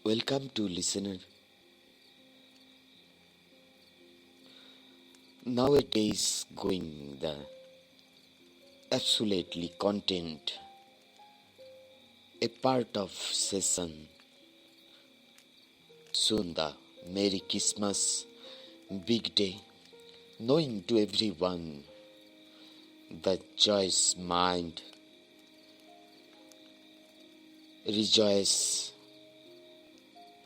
Welcome to listener. Nowadays going the absolutely content a part of session soon the Merry Christmas big day knowing to everyone the joyous mind rejoice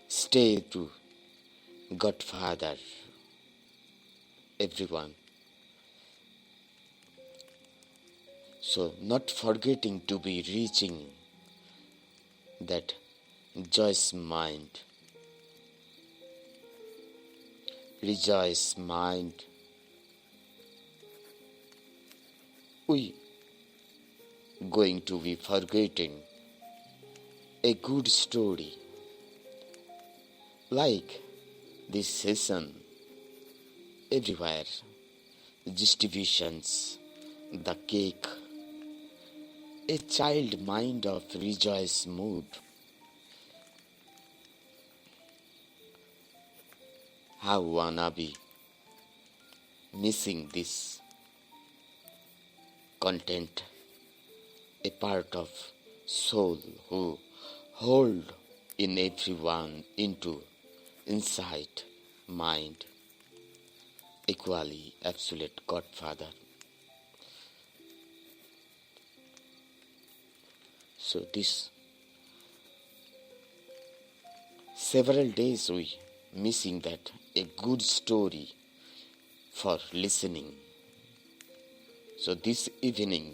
stay to Godfather everyone. So not forgetting to be reaching that joyous mind, rejoice mind. We going to be forgetting a good story like this session everywhere distributions the cake a child mind of rejoice mood. How wanna be missing this content, a part of soul who hold in everyone into inside mind, equally absolute Godfather. So this several days we missing that a good story for listening. So this evening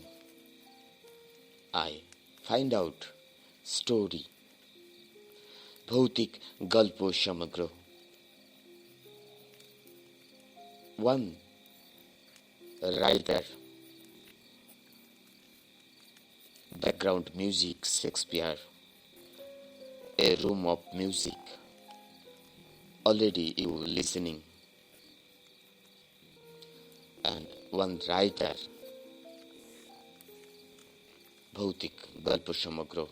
I find out story भौतिक गल्पो समग्र. One writer, background music Shakespeare, a room of music. Already you listening. And one writer, भौतिक गल्प समग्र.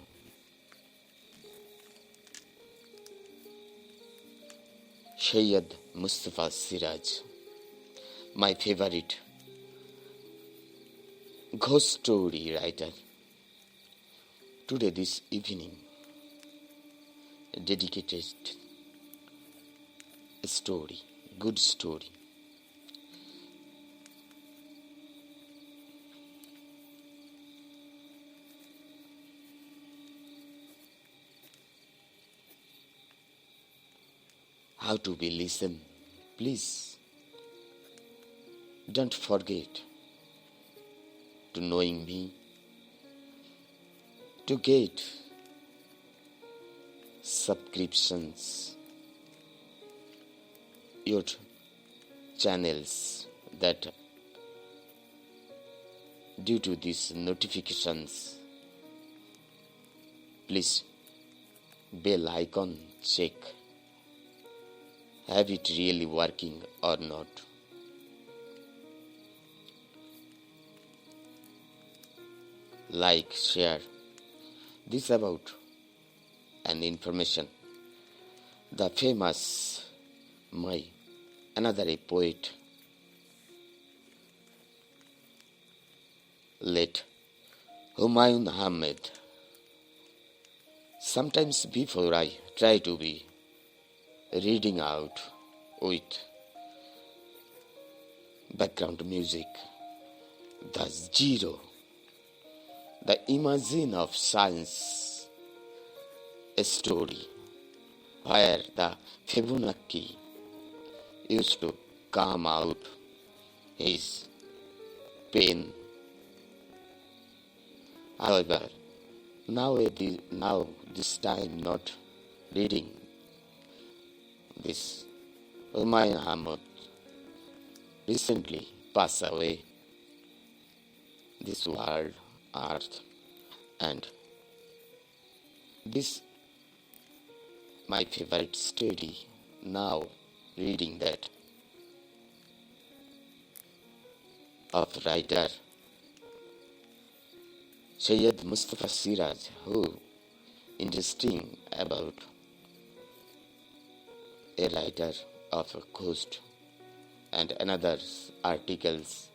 Syed Mustafa Siraj, my favorite ghost story writer. Today this evening dedicated a story, good story. How to be listen, please don't forget to knowing me, to get subscriptions, your channels that due to these notifications, please bell icon check. Have it really working or not? Like, share. This about an information. The famous another a poet, late Humayun Ahmed. Sometimes before I try to be reading out with background music, the zero, the imagine of science, a story where the Fibonacci used to come out his pen. However, now this time not reading this. Humayun Ahmed recently passed away this world, earth, and this my favorite story. Now reading that of writer Syed Mustafa Siraj, who interesting about a writer of a ghost, and another articles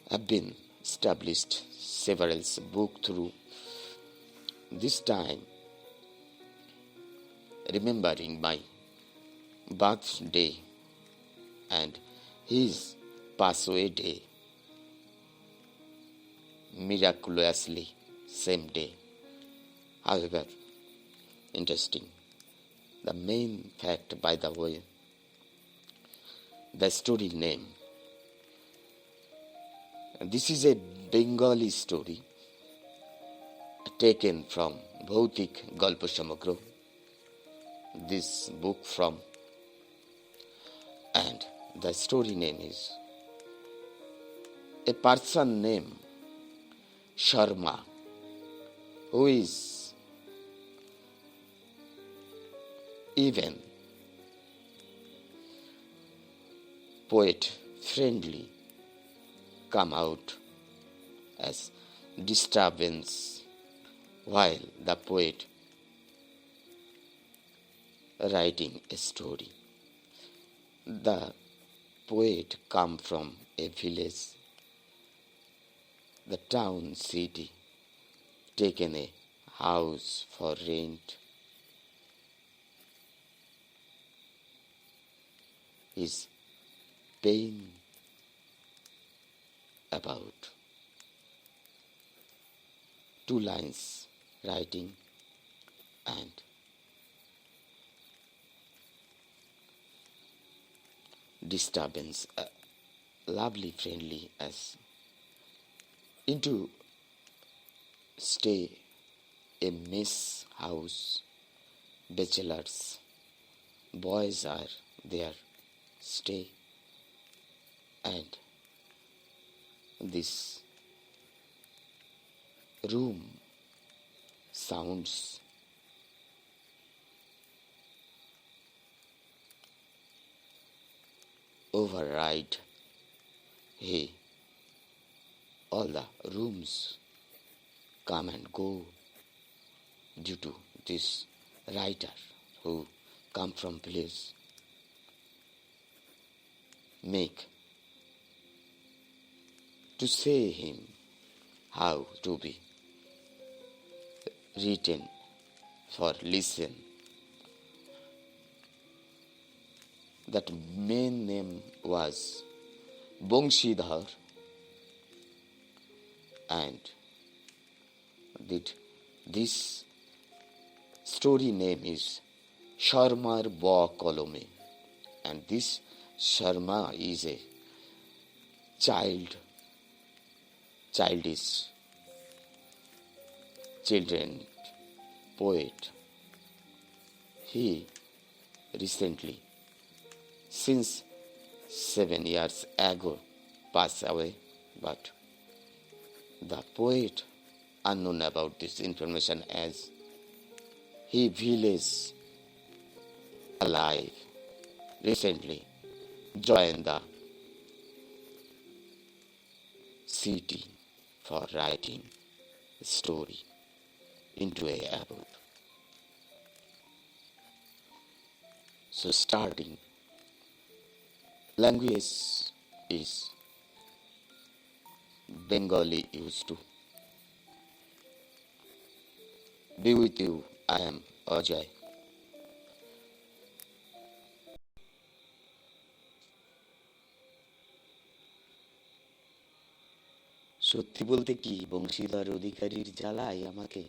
have been established several book through this time, remembering my birthday and his passaway day miraculously same day. However, interesting. The main fact, by the way, the story name. This is a Bengali story taken from Bhautik Galpo Samagro, this book from, and the story name is a person named Sharma, who is even poet friendly, come out as disturbance while the poet writing a story. The poet come from a village, the town, city, taken a house for rent. His pain about 2 lines writing and disturbance, lovely friendly as into stay a mess house, bachelors, boys are there stay, and this room sounds override. Hey, all the rooms come and go due to this writer who come from place make to say him how to be written for listen. That main name was Bongshidhar, and this story name is Sharmar Ba Kolome, and this Sharma is a childish children poet. He recently, since 7 years ago, passed away, but the poet unknown about this information as he village alive recently joined the city for writing a story into a about. So starting language is Bengali used to be with you. I am Ajay. সত্যি বলতে কি বংশীধর অধিকারীর জ্বালায় আমাকে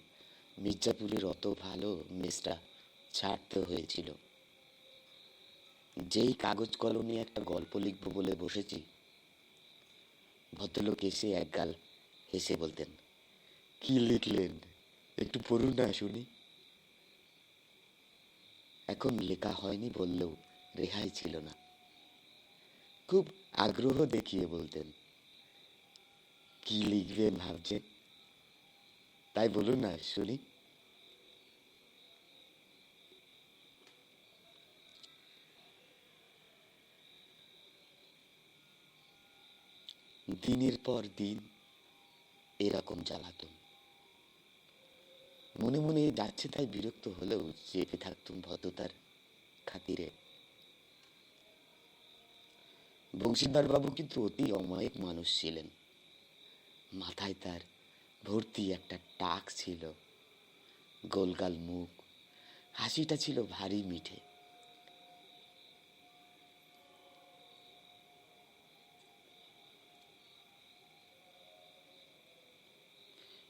মির্জাপুরের অত ভালো মেসটা ছাড়তে হয়েছিল। যেই কাগজ কলমে একটা গল্প লিখবো বলে বসেছি, ভদ্রলোক এসে একগাল হেসে বলতেন, কি লিখলেন, একটু পড়ুন না শুনি। এখন লেখা হয়নি বললেও রেহাই ছিল না। খুব আগ্রহ দেখিয়ে বলতেন, কি লিখবেন ভাবছেন, তাই বলুন না শুনি। দিনের পর দিন এরকম জ্বালাতন, মনে মনে যাচ্ছে তাই বিরক্ত হলেও চেপে থাকতুম ভদ্রতার খাতিরে। বংশীধর বাবু কিন্তু অতি অমায়িক মানুষ ছিলেন। মাথায় তার ভর্তি একটা টাক ছিল, গোলগাল মুখ, হাসিটা ছিল ভারী মিঠে।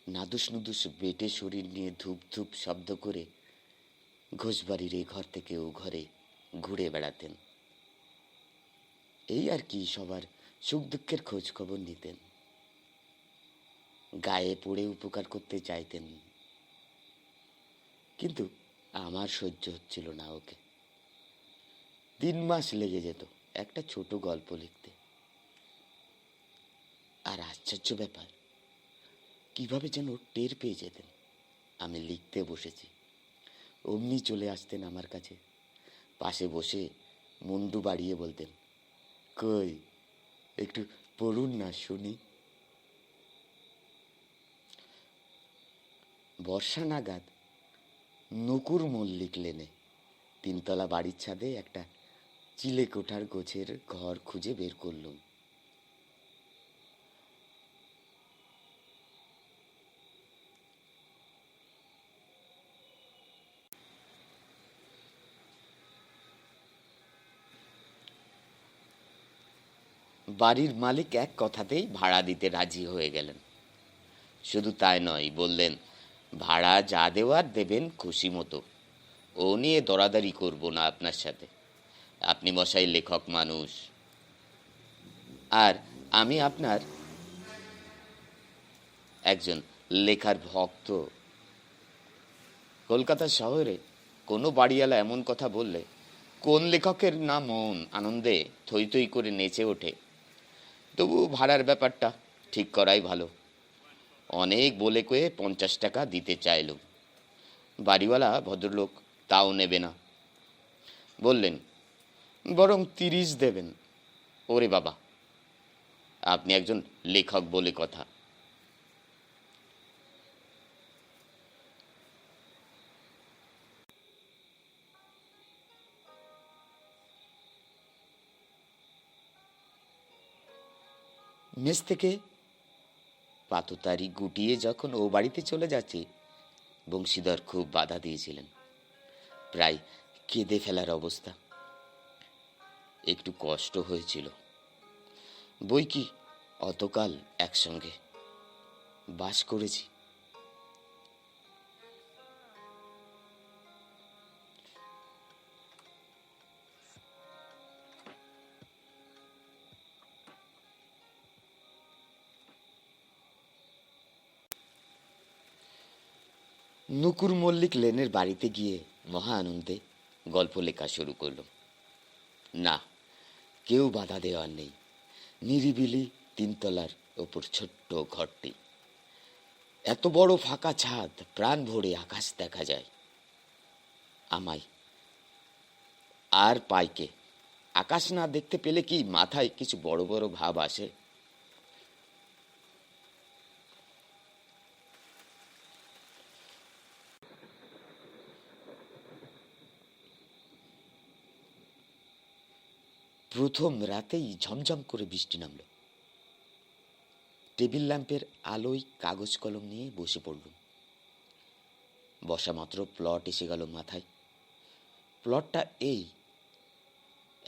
নাদুস নুদুস বেটে শরীর নিয়ে ধূপ ধূপ শব্দ করে ঘোষবাড়ির এ ঘর থেকে ও ঘরে ঘুরে বেড়াতেন। এই আর কি, সবার সুখ দুঃখের খোঁজ খবর নিতেন, গায়ে পড়ে উপকার করতে চাইতেন। কিন্তু আমার সহ্য হচ্ছিল না ওকে। 3 মাস লেগে যেত একটা ছোট গল্প লিখতে। আর আশ্চর্য ব্যাপার, কিভাবে যেন টের পেয়ে যেতেন আমি লিখতে বসেছি। অমনি চলে আসতেন আমার কাছে, পাশে বসে মুন্ডু বাড়িয়ে বলতেন, কই একটু পড়ুন না শুনি। বর্ষা নাগাদ নকুর মল্লিক লেনে 3তলা বাড়ির ছাদে একটা চিলে কোঠার গোছের ঘর খুঁজে বের করলুম। বাড়ির মালিক এক কথাতেই ভাড়া দিতে রাজি হয়ে গেলেন। শুধু তাই নয়, বললেন ভাড়া যা দেওয়ার দেবেন খুশি মতো, ও নিয়ে দরাদারি করব না আপনার সাথে। আপনি মশাই লেখক মানুষ, আর আমি আপনার একজন লেখার ভক্ত। কলকাতা শহরে কোনো বাড়িওয়ালা এমন কথা বললে কোন লেখকের না মন আনন্দে থই থই করে নেচে ওঠে। তবু ভাড়ার ব্যাপারটা ঠিক করাই ভালো। অনেক বলে কয়ে 50 টাকা দিতে চাইলুম। বাড়িওয়ালা ভদ্রলোক তাও নেবে না, বললেন বরং 30 দেবেন। ওরে বাবা, আপনি একজন লেখক বলে কথা। মেস থেকে পাততারি গুটিয়ে যখন ও বাড়িতে চলে যাচ্ছি, বংশীধর খুব বাধা দিয়েছিলেন, প্রায় কেঁদে ফেলার অবস্থা। একটু কষ্ট হয়েছিল, বই কি অতকাল একসঙ্গে বাস করেছি। নুকুর মল্লিক লেনের বাড়িতে গিয়ে মহা আনন্দে গল্প লেখা শুরু করলাম। না, কেউ বাধা দেওয়ার নেই। নিরিবিলি 3তলার ওপর ছোট্ট ঘরটি, এত বড় ফাঁকা ছাদ, প্রাণ ভরে আকাশ দেখা যায়। আমায় আর পাইকে আকাশ না দেখতে পেলে কি মাথায় কিছু বড় বড় ভাব আসে? প্রথম রাতেই ঝমঝম করে বৃষ্টি নামল। টেবিল ল্যাম্পের আলোয় কাগজ কলম নিয়ে বসে পড়লুম। বসা মাত্র প্লট এসে গেল মাথায়। প্লটটা এই: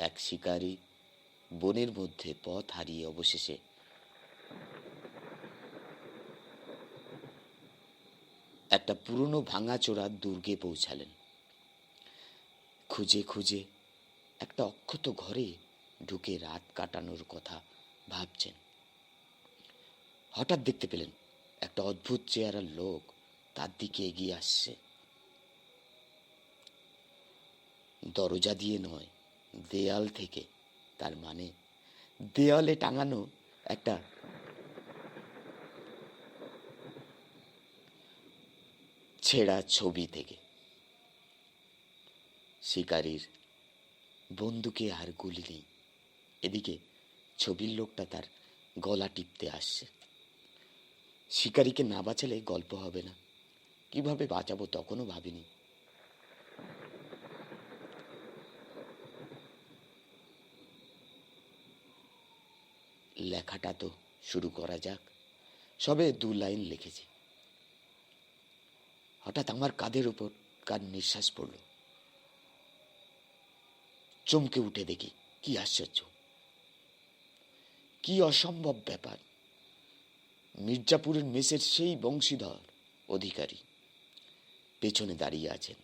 এক শিকারী বনের মধ্যে পথ হারিয়ে অবশেষে একটা পুরনো ভাঙাচোরা দুর্গে পৌঁছালেন। খুঁজে খুঁজে একটা অক্ষত ঘরে ঢুকে রাত কাটানোর কথা ভাবছেন। হঠাৎ দেখতে পেলেন একটা অদ্ভুত চেহারার লোক তার দিকে এগিয়ে আসছে। দরজা দিয়ে নয়, দেয়াল থেকে। তার মানে দেয়ালে টাঙানো একটা ছেঁড়া ছবি থেকে। শিকারীর বন্দুকে আর গুলি নেই। এদিকে ছবির লোকটা তার গলা টিপতে আসছে। শিকারীকে না বাঁচালে গল্প হবে না। কিভাবে বাঁচাবো তখনও ভাবিনি। লেখাটা তো শুরু করা যাক। সবে 2 লাইন লিখেছি। হঠাৎ আমার কাঁধের ওপর কার নিঃশ্বাস পড়ল। চমকে উঠে দেখি, কি আশ্চর্য, কি অসম্ভব ব্যাপার! মির্জাপুরের মেসের সেই বংশীধর অধিকারী পেছনে দাঁড়িয়ে আছেন।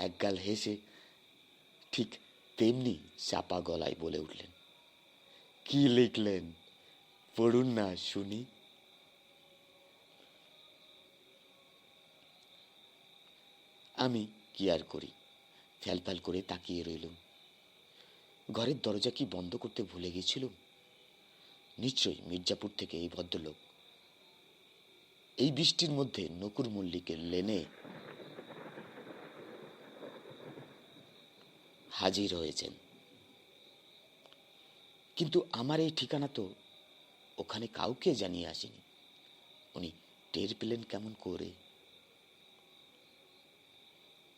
একগাল হেসে ঠিক তেমনি চাপা গলায় বলে উঠলেন, কি লিখলেন, পড়ুন না শুনি। আমি কি আর করি, ফ্যালফ্যাল করে তাকিয়ে রইলুম। ঘরের দরজা কি বন্ধ করতে ভুলে গেছিলুম? নিশ্চয়ই মির্জাপুর থেকে এই ভদ্রলোক এই বৃষ্টির মধ্যে নকুর মল্লিকের লেনে হাজির হয়েছেন। কিন্তু আমার এই ঠিকানা তো ওখানে কাউকে জানিয়ে আসেনি। উনি টের পেলেন কেমন করে?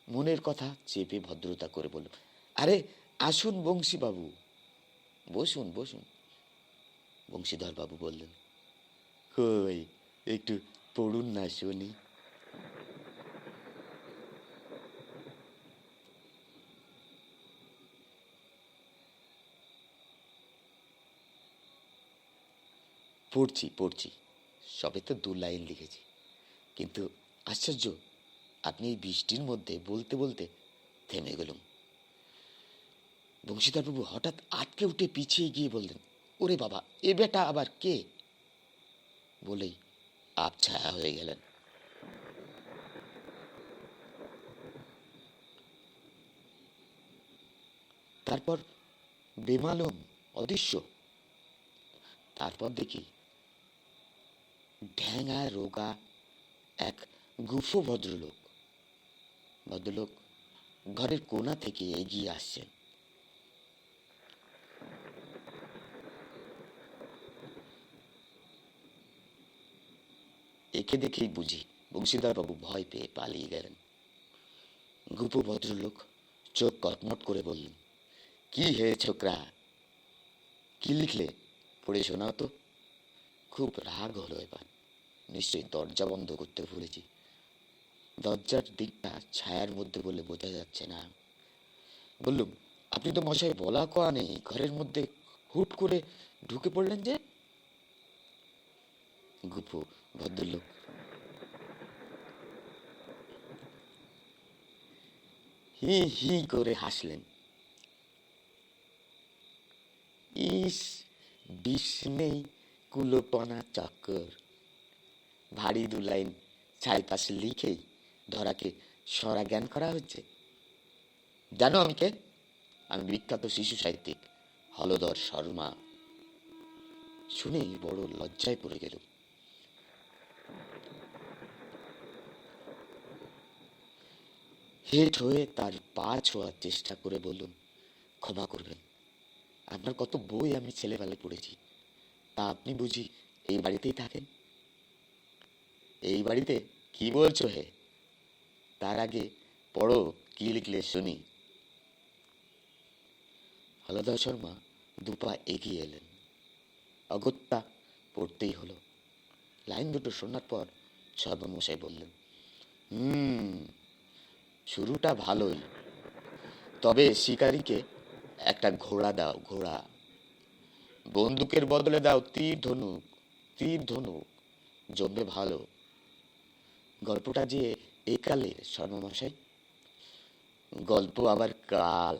মনের কথা চেপে ভদ্রতা করে বলল, আরে আসুন বংশীবাবু, বসুন বসুন। বংশীধর বাবু বললেন, কই একটু পড়ুন না শুনি। পড়ছি পড়ছি, সবে তো 2 লাইন লিখেছি। কিন্তু আশ্চর্য, আপনি এই বৃষ্টির মধ্যে বলতে বলতে থেমে গেলুম। বংশীধরবাবু হঠাৎ আটকে উঠে পিছিয়ে গিয়ে বললেন, ওরে বাবা, এ বেটা আবার কে? বলেই আবছায়া হয়ে গেলেন। তারপর বেমালুম, অদৃশ্য। তারপর দেখি ঢ্যাঙা রোগা এক গুফো ভদ্রলোক ঘরের কোণা থেকে এগিয়ে আসছেন। একে দেখেই বুঝি বংশীধরবাবু ভয় পেয়ে পালিয়ে গেলেন। গুপো ভদ্রলোক চোখ কটমট করে বললেন, কি হে ছোকরা, কি লিখলে, পড়ে শোনাও তো। খুব রাগ হলো এবার। নিশ্চয়ই দরজা বন্ধ করতে ভুলেছি। দরজার দিকটা ছায়ার মধ্যে বলে বোঝা যাচ্ছে না। বললুম, আপনি তো মশাই বলা কওয়া নেই, ঘরের মধ্যে হুট করে ঢুকে পড়লেন যে? গুপো ভদ্রলোক হি হি করে হাসলেন। ইস, বিষ নেই কুলোপনা চক্কর। ভারী 2 লাইন চারিপাশে লিখেই ধরাকে সরা জ্ঞান করা হচ্ছে। জানো আমি কে? আমি বিখ্যাত শিশু সাহিত্যিক হলধর শর্মা। শুনেই বড় লজ্জায় পড়ে গেল। হেট হয়ে তার পা ছোঁয়ার চেষ্টা করে বললুম, ক্ষমা করবেন, আপনার কত বই আমি ছেলেবেলায় পড়েছি। তা আপনি বুঝি এই বাড়িতেই থাকেন? এই বাড়িতে? কি বলছো হে? তার আগে পড়ো, কি লিখলে শুনি। হলধর শর্মা 2 পা এগিয়ে এলেন। অগত্যা পড়তেই হলো। লাইন দুটো শোনার পর সর্বমশাই বললেন, শুরুটা ভালোই, তবে শিকারীকে একটা ঘোড়া দাও, ঘোড়া। বন্দুকের বদলে দাও তীর ধনুক, তীর ধনুক, জমবে ভালো। গল্পটা যে একালের শর্মামশাই। গল্প আবার কাল।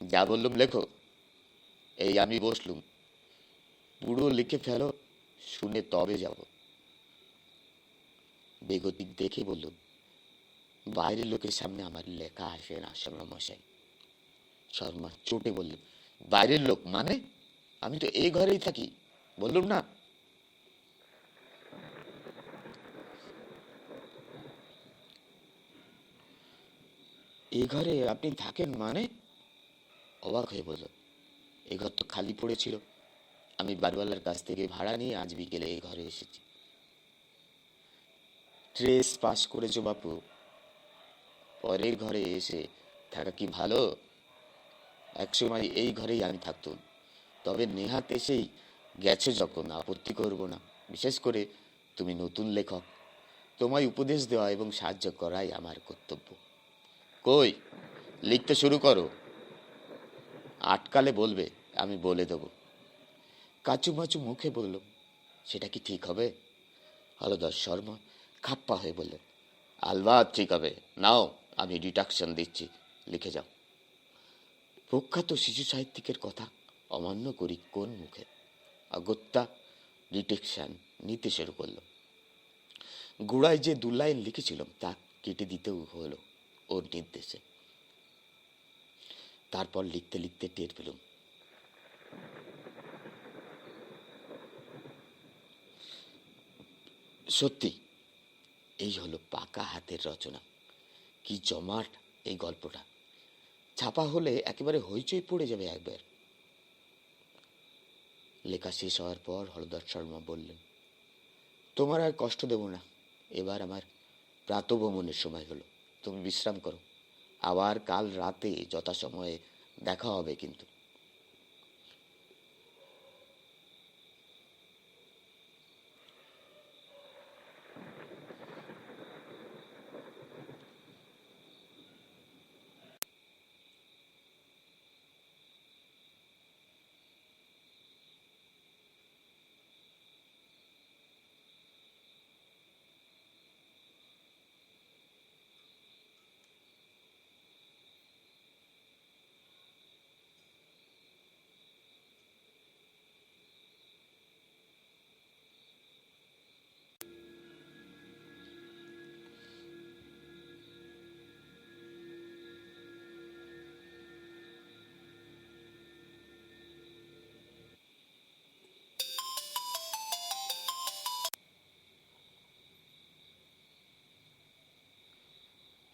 যা বললুম লেখো। এই আমি বসলুম, পুরো লিখে ফেলো, শুনে তবে যাব। বেগতিক দেখে বললুম, বাইরের লোকের সামনে আমার লেখা আসে না শর্মামশাই। শর্মা চোটে বললেন, বাইরের লোক মানে? আমি তো এই ঘরেই থাকি, বললুম না? এই ঘরে আপনি থাকেন মানে? অবাক হয়ে বলল, এই ঘর তো খালি পড়েছিল। আমি বাড়িওয়ালার কাছ থেকে ভাড়া নিয়ে আজ বিকেলে এই ঘরে এসেছি। ট্রেস পাস করেছো বাপু? পরের ঘরে এসে থাকা কি ভালো? একসময় এই ঘরেই আমি থাকতুম, তবে নেহাত এসেই গেছো যখন আপত্তি করব না। বিশেষ করে তুমি নতুন লেখক, তোমায় উপদেশ দেওয়া এবং সাহায্য করাই আমার কর্তব্য। কই, লিখতে শুরু করো। আটকালে বলবে, আমি বলে দেবো। কাচুমাচু মুখে বলল, সেটা কি ঠিক হবে? হলধর শর্মা খাপ্পা হয়ে বললেন, আলবাত ঠিক হবে। নাও, আমি ডিটাকশন দিচ্ছি, লিখে যাও। প্রখ্যাত শিশু সাহিত্যিকের কথা অমান্য করি কোন মুখে? অগত্যা ডিটেকশন নিতে শুরু করল। গোড়ায় যে 2 লাইন লিখেছিলাম তা কেটে দিতেও হলো ওর নির্দেশে। তারপর লিখতে লিখতে টের পেলুম সত্যি এই হলো পাকা হাতের রচনা। কি জমাট এই গল্পটা! ছাপা হলে একেবারে হইচই পড়ে যাবে একবার। লেখা শেষ হওয়ার পর হলধর শর্মা বললেন, তোমার আর কষ্ট দেব না। এবার আমার প্রাতঃভ্রমণের সময় হলো, তুমি বিশ্রাম করো। আবার কাল রাতে যথাসময়ে দেখা হবে কিন্তু।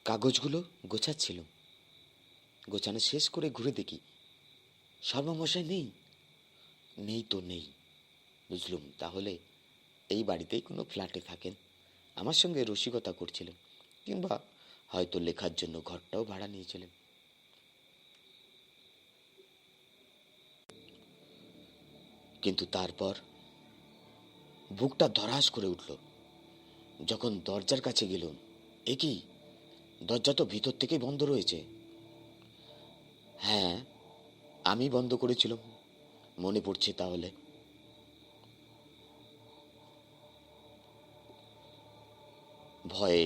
কাগজগুলো গোছাচ্ছিল। গোছানো শেষ করে ঘুরে দেখি সর্বমশাই নেই। নেই তো নেই। বুঝলুম তাহলে এই বাড়িতেই কোনো ফ্ল্যাটে থাকেন, আমার সঙ্গে রসিকতা করছিলেন, কিংবা হয়তো লেখার জন্য ঘরটাও ভাড়া নিয়েছিলেন। কিন্তু তারপর বুকটা ধড়াস করে উঠল যখন দরজার কাছে গেলুম। এ কি, দরজা তো ভিতর থেকেই বন্ধ রয়েছে। হ্যাঁ, আমি বন্ধ করেছিলাম, মনে পড়ছে তাহলে। ভয়ে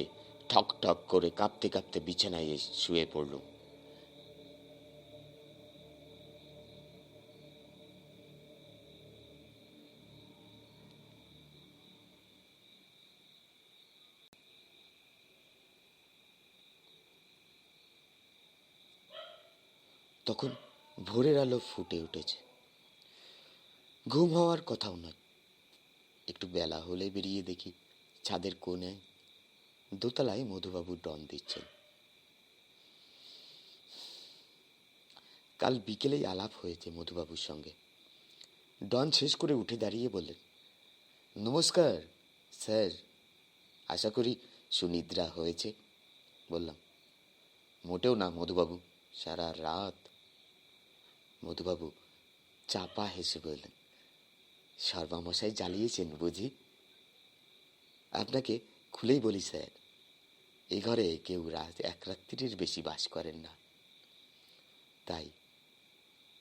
ঠক ঠক করে কাঁপতে কাঁপতে বিছানায় শুয়ে পড়লুম। তখন ভোরের আলো ফুটে উঠেছে। ঘুম হওয়ার কথাও নয়। একটু বেলা হলে বেরিয়ে দেখি ছাদের কোণে দোতলায় মধুবাবু ডন দিচ্ছেন। কাল বিকেলেই আলাপ হয়েছে মধুবাবুর সঙ্গে। ডন শেষ করে উঠে দাঁড়িয়ে বললেন, নমস্কার স্যার, আশা করি সুনিদ্রা হয়েছে। বললাম, মোটেও না মধুবাবু, সারা রাত। মধুবাবু চাপা হেসে বললেন, সর্বামশাই জ্বালিয়েছেন বুঝি? আপনাকে খুলেই বলি স্যার, এ ঘরে কেউ রাত 1 রাত্রির বেশি বাস করেন না। তাই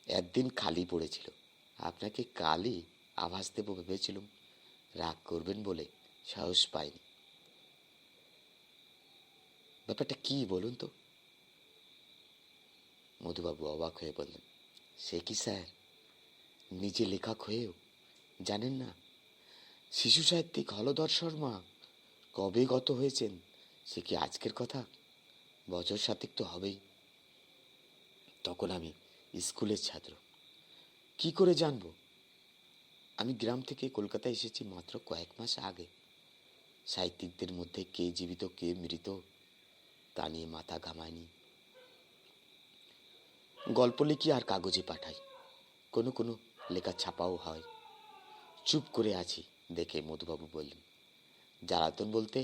একদিন খালি পড়েছিল, আপনাকে কালই আভাস দেব ভেবেছিলুম, রাগ করবেন বলে সাহস পাইনি। ব্যাপারটা কি বলুন তো? মধুবাবু অবাক হয়ে বললেন, সে কি স্যার, নিজে লেখক হয়েও জানেন না? শিশু সাহিত্যিক হলধর শর্মা কবে গত হয়েছেন সে কি আজকের কথা? বছর 7 তো হবেই। তখন আমি স্কুলের ছাত্র, কি করে জানবো? আমি গ্রাম থেকে কলকাতায় এসেছি মাত্র কয়েক মাস আগে। সাহিত্যিকদের মধ্যে কে জীবিত কে মৃত তা নিয়ে মাথা ঘামায়নি। গল্প লিখি আর কাগজে পাঠাই, কোনো কোনো লেখা ছাপাও হয়। চুপ করে আছি দেখে মধুবাবু বললেন, জ্বালাতন বলতে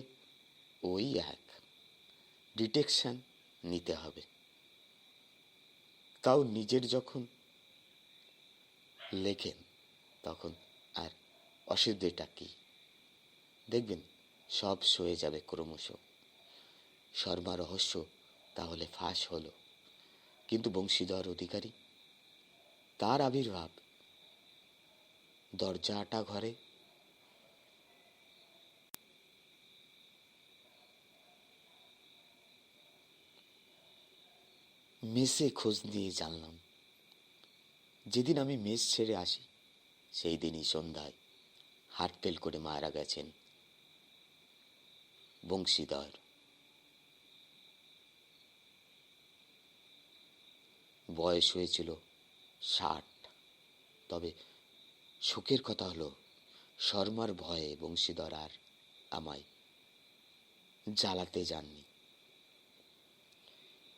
ওই এক ডিটেকশন। নিতে হবে। তাও নিজের যখন লেখেন তখন আর অসুবিধেটা কি? দেখবেন সব সয়ে যাবে ক্রমশ। শর্মা রহস্য তাহলে ফাঁস হলো, কিন্তু বংশীধর অধিকারী, তার আবির্ভাব দরজাটা ঘরে। মেসে খোঁজ নিয়ে জানলাম, যেদিন আমি মেস ছেড়ে আসি সেই দিনই সন্ধ্যায় হার্টফেল করে মারা গেছেন বংশীধর। বয়স হয়েছিল 60। তবে শোকের কথা হলো, শর্মার ভয়ে বংশীধর আর আমায় জ্বালাতে যাননি।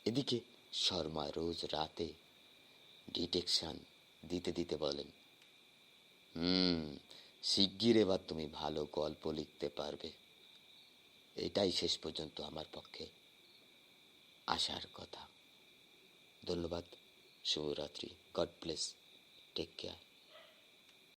এদিকে শর্মা রোজ রাতে ডিটেকশন দিতে দিতে বলেন, শিগগির এবার তুমি ভালো গল্প লিখতে পারবে। এটাই শেষ পর্যন্ত আমার পক্ষে আসার কথা। ধন্যবাদ। শুভরাত্রি। God bless. Take care.